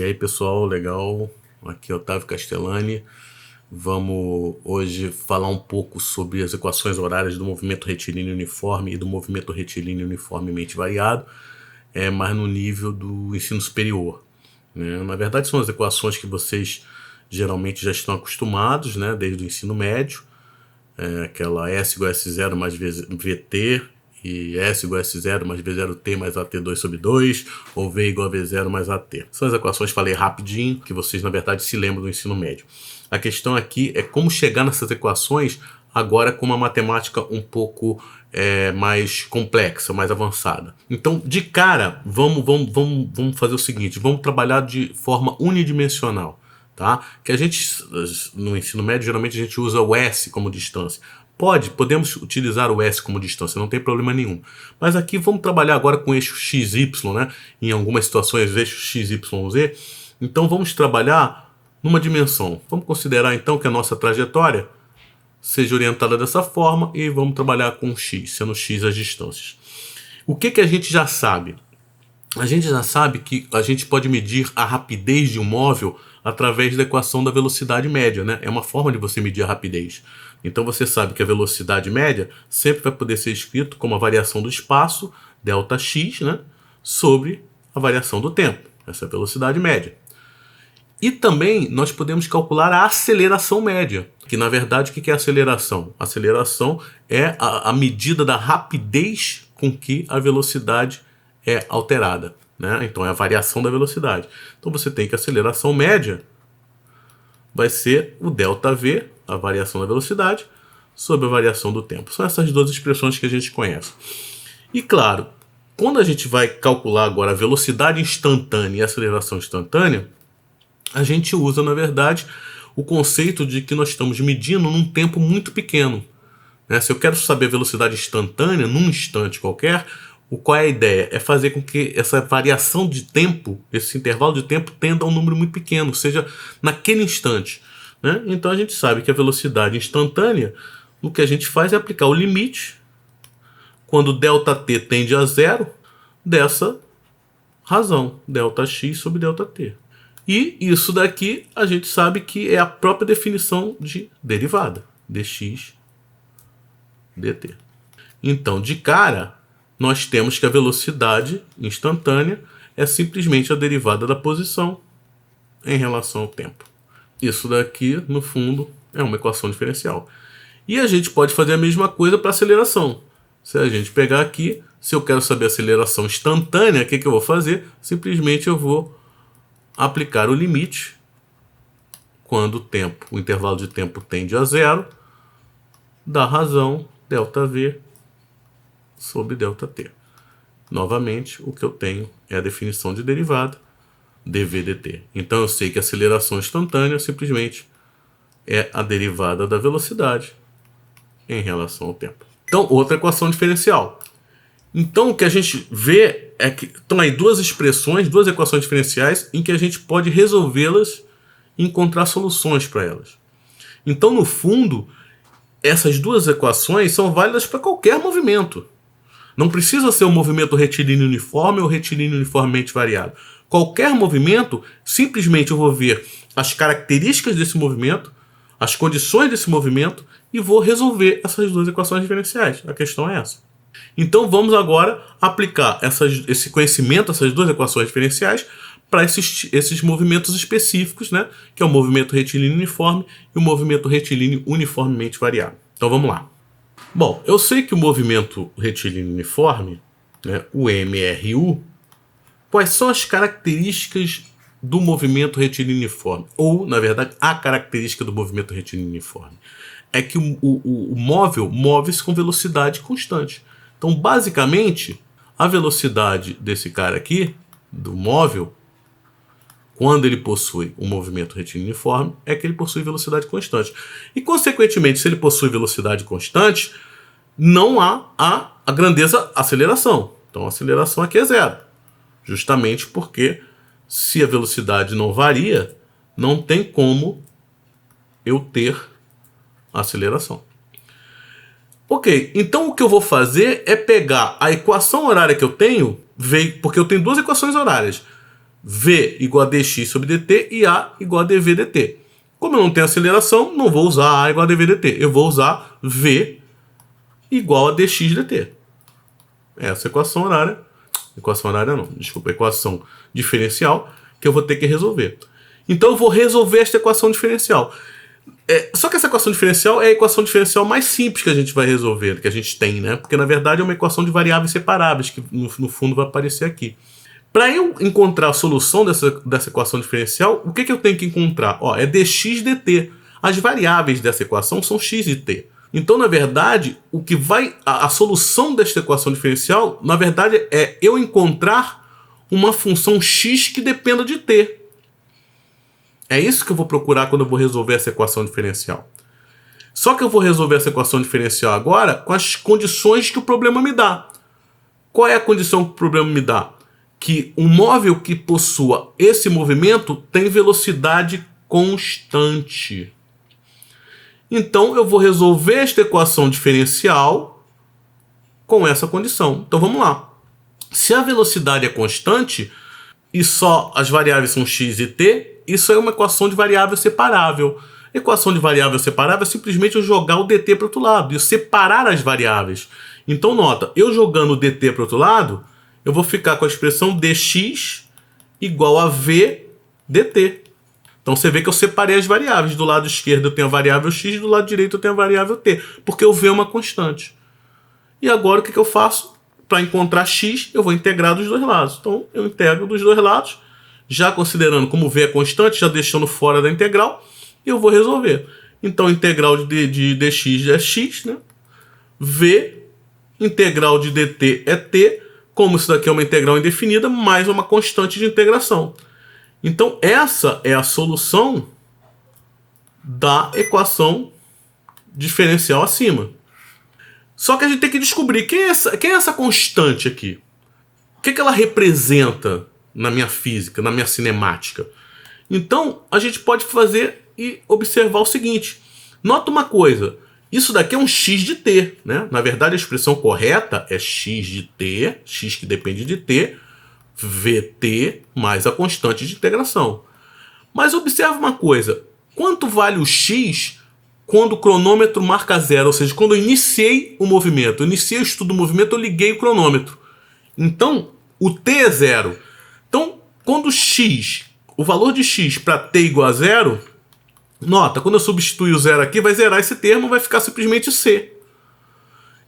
aí pessoal, legal? Aqui é Otávio Castellani. Vamos hoje falar um pouco sobre as equações horárias do movimento retilíneo uniforme e do movimento retilíneo uniformemente variado, mas no nível do ensino superior, né? Na verdade são as equações que vocês geralmente já estão acostumados, né, desde o ensino médio, aquela S igual a S0 mais VT, e S igual a S0 mais V0T mais AT2 sobre 2, ou V igual a V0 mais AT. São as equações, falei rapidinho, que vocês na verdade se lembram do ensino médio. A questão aqui é como chegar nessas equações agora com uma matemática um pouco mais complexa, mais avançada. Então, de cara, vamos fazer o seguinte, vamos trabalhar de forma unidimensional. Tá? Que a gente, no ensino médio, geralmente a gente usa o S como distância. Podemos utilizar o S como distância, não tem problema nenhum. Mas aqui vamos trabalhar agora com eixo XY, né? Em algumas situações, eixo XYZ. Então vamos trabalhar numa dimensão. Vamos considerar então que a nossa trajetória seja orientada dessa forma e vamos trabalhar com X, sendo X as distâncias. O que a gente já sabe? A gente já sabe que a gente pode medir a rapidez de um móvel através da equação da velocidade média, né? É uma forma de você medir a rapidez. Então você sabe que a velocidade média sempre vai poder ser escrito como a variação do espaço, ΔX, né, sobre a variação do tempo. Essa é a velocidade média. E também nós podemos calcular a aceleração média, que na verdade o que é a aceleração? A aceleração é a medida da rapidez com que a velocidade é alterada, né? Então é a variação da velocidade. Então você tem que a aceleração média vai ser o ΔV, a variação da velocidade, sobre a variação do tempo. São essas duas expressões que a gente conhece. E claro, quando a gente vai calcular agora a velocidade instantânea e a aceleração instantânea, a gente usa, na verdade, o conceito de que nós estamos medindo num tempo muito pequeno, né? Se eu quero saber a velocidade instantânea, num instante qualquer, qual é a ideia? É fazer com que essa variação de tempo, esse intervalo de tempo, tenda a um número muito pequeno, seja naquele instante, né? Então a gente sabe que a velocidade instantânea, o que a gente faz é aplicar o limite, quando ΔT tende a zero, dessa razão, ΔX sobre ΔT. E isso daqui a gente sabe que é a própria definição de derivada, dx dt. Então, de cara, nós temos que a velocidade instantânea é simplesmente a derivada da posição em relação ao tempo. Isso daqui, no fundo, é uma equação diferencial. E a gente pode fazer a mesma coisa para aceleração. Se a gente pegar aqui, se eu quero saber a aceleração instantânea, o que eu vou fazer? Simplesmente eu vou aplicar o limite quando o intervalo de tempo tende a zero, da razão ΔV sobre ΔT. Novamente, o que eu tenho é a definição de derivada, dv dt. Então eu sei que a aceleração instantânea simplesmente é a derivada da velocidade em relação ao tempo. Então, outra equação diferencial. Então, o que a gente vê é que estão aí duas equações diferenciais em que a gente pode resolvê-las e encontrar soluções para elas. Então, no fundo, essas duas equações são válidas para qualquer movimento. Não precisa ser um movimento retilíneo uniforme ou retilíneo uniformemente variado. Qualquer movimento, simplesmente eu vou ver as características desse movimento, as condições desse movimento e vou resolver essas duas equações diferenciais. A questão é essa. Então vamos agora aplicar esse conhecimento, essas duas equações diferenciais, para esses movimentos específicos, né? Que é o movimento retilíneo uniforme e o movimento retilíneo uniformemente variado. Então vamos lá. Bom, eu sei que o movimento retilíneo uniforme, né, o MRU, quais são as características do movimento retilíneo uniforme? Ou, na verdade, a característica do movimento retilíneo uniforme é que o móvel move-se com velocidade constante. Então, basicamente, a velocidade desse cara aqui, do móvel, quando ele possui um movimento retilíneo uniforme, é que ele possui velocidade constante. E, consequentemente, se ele possui velocidade constante, não há a grandeza aceleração. Então, a aceleração aqui é zero. Justamente porque, se a velocidade não varia, não tem como eu ter aceleração. Ok, então o que eu vou fazer é pegar a equação horária que eu tenho, porque eu tenho duas equações horárias. V igual a dx sobre dt e A igual a dv dt. Como eu não tenho aceleração, não vou usar A igual a dv dt. Eu vou usar V igual a dx dt. Essa equação horária. Equação horária não, desculpa, equação diferencial que eu vou ter que resolver. Então eu vou resolver esta equação diferencial. Só que essa equação diferencial é a equação diferencial mais simples que a gente vai resolver, que a gente tem, né? Porque na verdade é uma equação de variáveis separáveis, que no fundo vai aparecer aqui. Para eu encontrar a solução dessa equação diferencial, o que eu tenho que encontrar? É dx dt. As variáveis dessa equação são x e t. Então, na verdade, a solução desta equação diferencial, na verdade, é eu encontrar uma função x que dependa de t. É isso que eu vou procurar quando eu vou resolver essa equação diferencial. Só que eu vou resolver essa equação diferencial agora com as condições que o problema me dá. Qual é a condição que o problema me dá? Que um móvel que possua esse movimento tem velocidade constante. Então, eu vou resolver esta equação diferencial com essa condição. Então, vamos lá. Se a velocidade é constante e só as variáveis são x e t, isso é uma equação de variável separável. Equação de variável separável é simplesmente eu jogar o dt para o outro lado e separar as variáveis. Então, nota, eu jogando o dt para o outro lado, eu vou ficar com a expressão dx igual a v dt. Então você vê que eu separei as variáveis. Do lado esquerdo eu tenho a variável x, do lado direito eu tenho a variável t, porque o v é uma constante. E agora o que eu faço? Para encontrar x, eu vou integrar dos dois lados. Então eu integro dos dois lados, já considerando como v é constante, já deixando fora da integral, e eu vou resolver. Então integral de dx é x, né? V, integral de dt é t, como isso daqui é uma integral indefinida, mais uma constante de integração. Então, essa é a solução da equação diferencial acima. Só que a gente tem que descobrir quem é essa constante aqui. O que ela representa na minha física, na minha cinemática? Então, a gente pode fazer e observar o seguinte. Nota uma coisa. Isso daqui é um x de t, né? Na verdade, a expressão correta é x de t, x que depende de t, vt mais a constante de integração. Mas observe uma coisa. Quanto vale o x quando o cronômetro marca zero? Ou seja, quando eu iniciei o movimento, eu iniciei o estudo do movimento, eu liguei o cronômetro. Então, o t é zero. Então, quando o valor de x para t igual a zero, nota, quando eu substituir o zero aqui, vai zerar esse termo, vai ficar simplesmente c.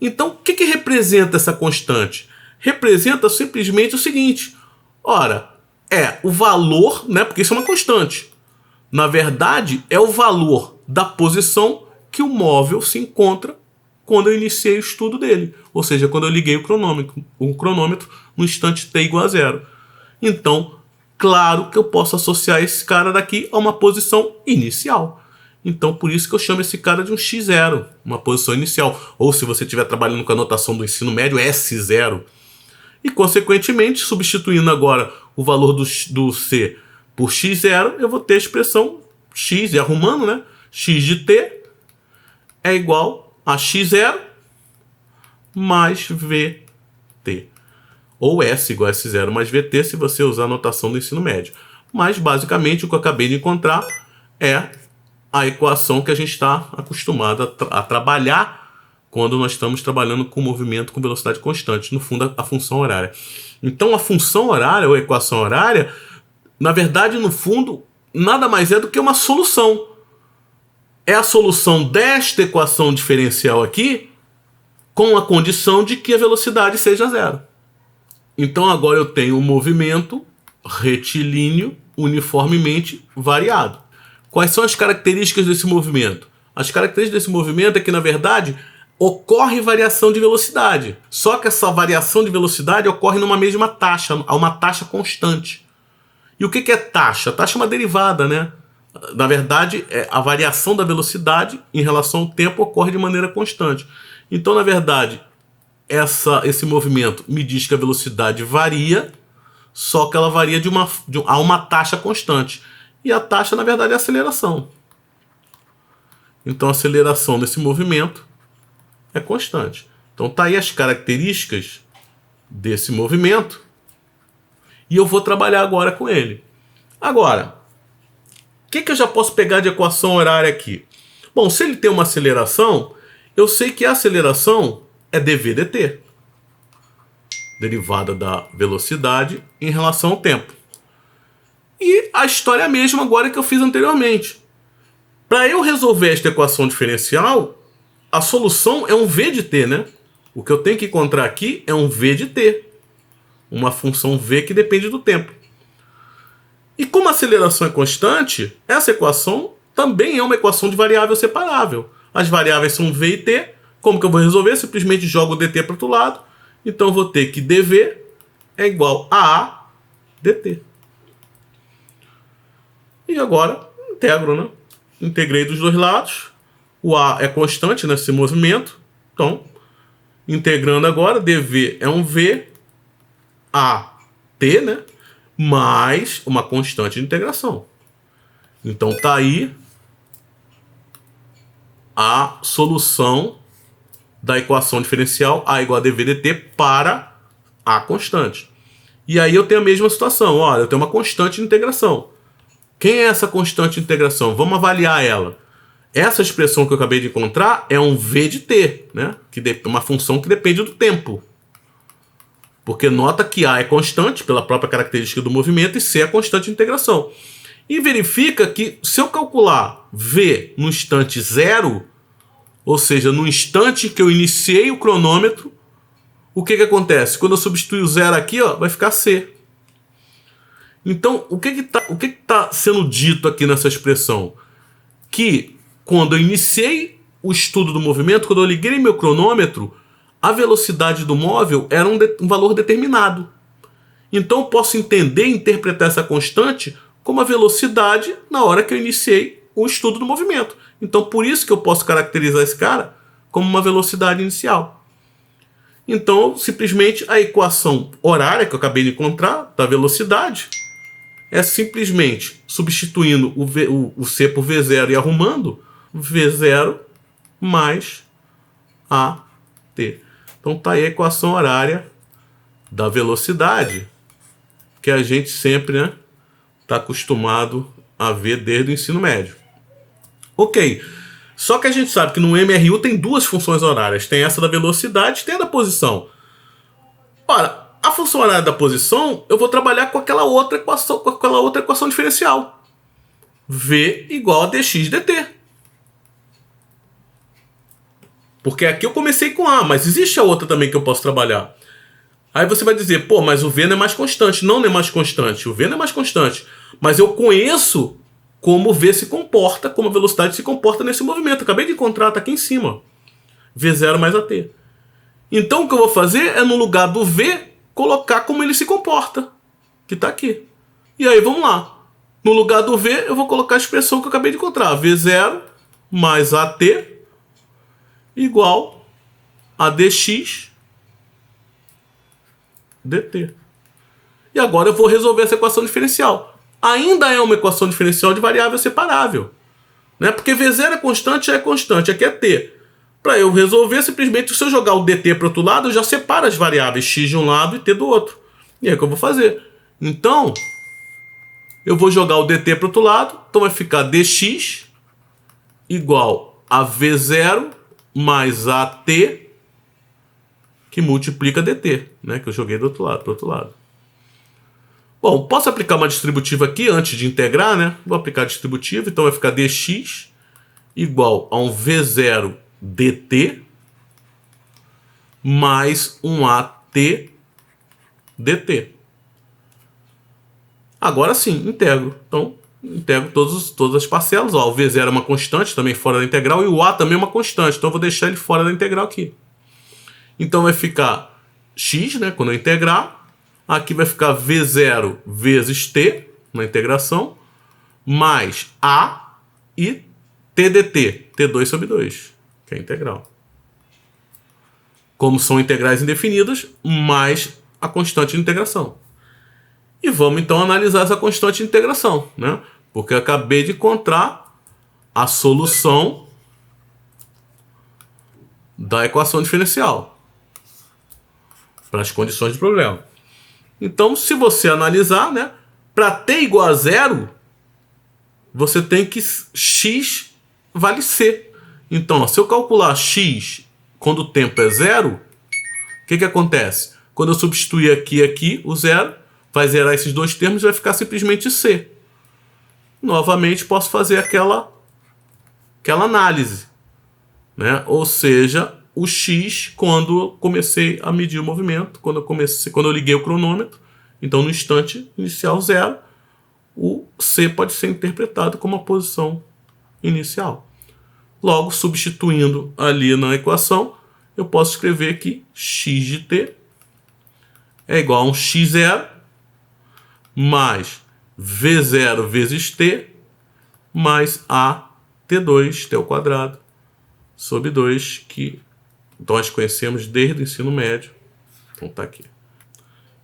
Então, o que representa essa constante? Representa simplesmente o seguinte. Ora, é o valor, né? Porque isso é uma constante. Na verdade, é o valor da posição que o móvel se encontra quando eu iniciei o estudo dele. Ou seja, quando eu liguei o cronômetro no instante t igual a zero. Então, claro que eu posso associar esse cara daqui a uma posição inicial. Então, por isso que eu chamo esse cara de um x0, uma posição inicial. Ou se você estiver trabalhando com a notação do ensino médio, S0. E, consequentemente, substituindo agora o valor do C por x0, eu vou ter a expressão x, e arrumando, né? X de t é igual a x0 mais vt. Ou S igual a S0 mais vt, se você usar a notação do ensino médio. Mas, basicamente, o que eu acabei de encontrar é a equação que a gente está acostumado a trabalhar quando nós estamos trabalhando com movimento com velocidade constante, no fundo, a função horária. Então, a função horária, ou a equação horária, na verdade, no fundo, nada mais é do que uma solução. É a solução desta equação diferencial aqui, com a condição de que a velocidade seja zero. Então, agora eu tenho um movimento retilíneo uniformemente variado. Quais são as características desse movimento? As características desse movimento é que, na verdade, ocorre variação de velocidade. Só que essa variação de velocidade ocorre numa mesma taxa, a uma taxa constante. E o que é taxa? Taxa é uma derivada, né? Na verdade, a variação da velocidade em relação ao tempo ocorre de maneira constante. Então, na verdade, esse movimento me diz que a velocidade varia, só que ela varia a uma taxa constante. E a taxa, na verdade, é a aceleração. Então, a aceleração desse movimento é constante. Então, tá aí as características desse movimento. E eu vou trabalhar agora com ele. Agora, o que eu já posso pegar de equação horária aqui? Bom, se ele tem uma aceleração, eu sei que a aceleração é dv dt, derivada da velocidade em relação ao tempo. E a história é a mesma agora que eu fiz anteriormente. Para eu resolver esta equação diferencial, a solução é um v de t, né? O que eu tenho que encontrar aqui é um v de t, uma função v que depende do tempo. E como a aceleração é constante, essa equação também é uma equação de variável separável. As variáveis são v e t. Como que eu vou resolver? Simplesmente jogo o dt para o outro lado. Então eu vou ter que dv é igual a dt. E agora integro, né? Integrei dos dois lados. O a é constante nesse movimento. Então, integrando agora, dv é um v, a t, né? Mais uma constante de integração. Então tá aí a solução da equação diferencial a igual a dv dt para a constante. E aí eu tenho a mesma situação. Olha, eu tenho uma constante de integração. Quem é essa constante de integração? Vamos avaliar ela. Essa expressão que eu acabei de encontrar é um v de t, né? Uma função que depende do tempo. Porque nota que a é constante pela própria característica do movimento e c é a constante de integração. E verifica que se eu calcular v no instante zero, ou seja, no instante que eu iniciei o cronômetro, o que acontece? Quando eu substituir o zero aqui, ó, vai ficar c. Então, o que tá sendo dito aqui nessa expressão? Que quando eu iniciei o estudo do movimento, quando eu liguei meu cronômetro, a velocidade do móvel era um valor determinado. Então eu posso entender e interpretar essa constante como a velocidade na hora que eu iniciei o estudo do movimento. Então por isso que eu posso caracterizar esse cara como uma velocidade inicial. Então simplesmente a equação horária que eu acabei de encontrar da velocidade é simplesmente substituindo o c por v0 e arrumando v0 mais at. Então tá aí a equação horária da velocidade que a gente sempre, né, tá acostumado a ver desde o ensino médio. Ok, só que a gente sabe que no MRU tem duas funções horárias. Tem essa da velocidade e tem a da posição. Ora, a função horária da posição eu vou trabalhar com aquela outra equação diferencial. V igual a dx dt. Porque aqui eu comecei com A, mas existe a outra também que eu posso trabalhar. Aí você vai dizer, pô, mas o V não é mais constante. Não é mais constante. O V não é mais constante. Mas eu conheço como o V se comporta, como a velocidade se comporta nesse movimento. Acabei de encontrar, tá aqui em cima. V0 mais AT. Então o que eu vou fazer é, no lugar do V, colocar como ele se comporta. Que tá aqui. E aí, vamos lá. No lugar do V, eu vou colocar a expressão que eu acabei de encontrar. V0 mais AT igual a dx dt. E agora eu vou resolver essa equação diferencial. Ainda é uma equação diferencial de variável separável, né? Porque V0 é constante, já é constante, aqui é t. Para eu resolver, simplesmente se eu jogar o dt para o outro lado, eu já separo as variáveis x de um lado e t do outro. E é o que eu vou fazer. Então, eu vou jogar o dt para o outro lado, então vai ficar dx igual a V0 mais AT que multiplica dt, né? Que eu joguei do outro lado, Bom, posso aplicar uma distributiva aqui antes de integrar, né? Vou aplicar a distributiva, então vai ficar dx igual a um V0 dt mais um AT dt. Agora sim, integro. Então, integro todas as parcelas. Ó, o V0 é uma constante, também fora da integral, e o A também é uma constante, então eu vou deixar ele fora da integral aqui. Então vai ficar x, né, quando eu integrar. Aqui vai ficar V0 vezes t, na integração, mais A e t dt, t2 sobre 2, que é a integral. Como são integrais indefinidas, mais a constante de integração. E vamos então analisar essa constante de integração, né? Porque eu acabei de encontrar a solução da equação diferencial para as condições do problema. Então, se você analisar, né, para t igual a zero, você tem que x vale c. Então, ó, se eu calcular x quando o tempo é zero, o que acontece? Quando eu substituir aqui, o zero, vai zerar esses dois termos e vai ficar simplesmente c. Novamente, posso fazer aquela análise, né? Ou seja, o x quando eu comecei a medir o movimento, quando eu liguei o cronômetro, então no instante inicial zero, o c pode ser interpretado como a posição inicial. Logo, substituindo ali na equação, eu posso escrever que x de t é igual a um x0 mais v0 vezes t mais a t2, t ao quadrado, sobre 2, que nós conhecemos desde o ensino médio. Então tá aqui.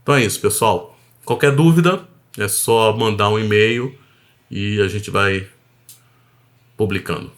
Então é isso, pessoal. Qualquer dúvida, é só mandar um e-mail e a gente vai publicando.